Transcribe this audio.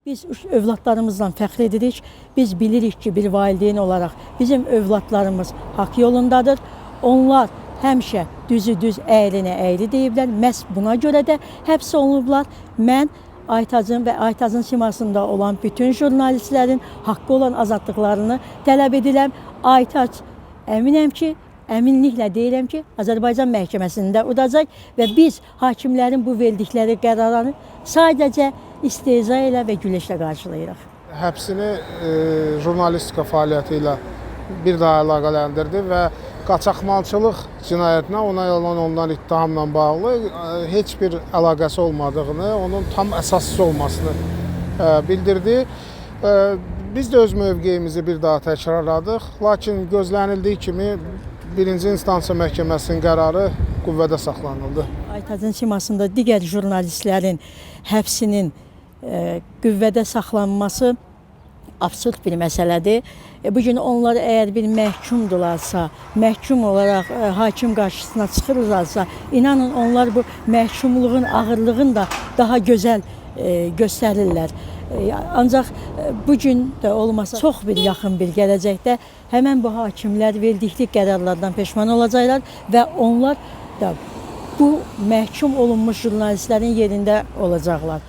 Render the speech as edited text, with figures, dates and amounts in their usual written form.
Biz övladlarımızdan fəxr edirik. Biz bilirik ki, bir valideyn olaraq bizim övladlarımız haqq yolundadır. Onlar həmişə düzü düz, əyrini əyri deyiblər. Məhz buna görə də həbs olunublar. Mən Aytacın və Aytacın simasında olan bütün jurnalistlərin haqqı olan azadlıqlarını tələb edirəm. Aytac əminəm ki, əminliklə deyirəm ki, Azərbaycan məhkəməsində udacaq və biz hakimlərin bu verdikləri qərarını sadəcə istehza ilə və güləşlə qarşılayırıq. Həbsini jurnalistika fəaliyyəti ilə bir daha əlaqələndirdi və qaçaqmalçılıq cinayətinə ona olunan ittihamla bağlı heç bir əlaqəsi olmadığını, onun tam əsassız olmasını bildirdi. Biz də öz mövqeyimizi bir daha təkrarladıq. Lakin gözlənildiyi kimi birinci instansiya məhkəməsinin qərarı qüvvədə saxlanıldı. Aytacın simasında digər jurnalistlərin həbsinin qüvvədə saxlanması absurd bir məsələdir. Bugün onlar əgər bir məhkumdurlarsa, məhkum olaraq hakim qarşısına çıxırlarsa, inanın onlar bu məhkumluğun ağırlığını da daha gözəl göstərirlər. Ancaq bugün də olmasa çox bir yaxın bir gələcəkdə həmən bu hakimlər verdikləri qərarlardan peşman olacaqlar və onlar da bu məhkum olunmuş jurnalistlərin yerində olacaqlar.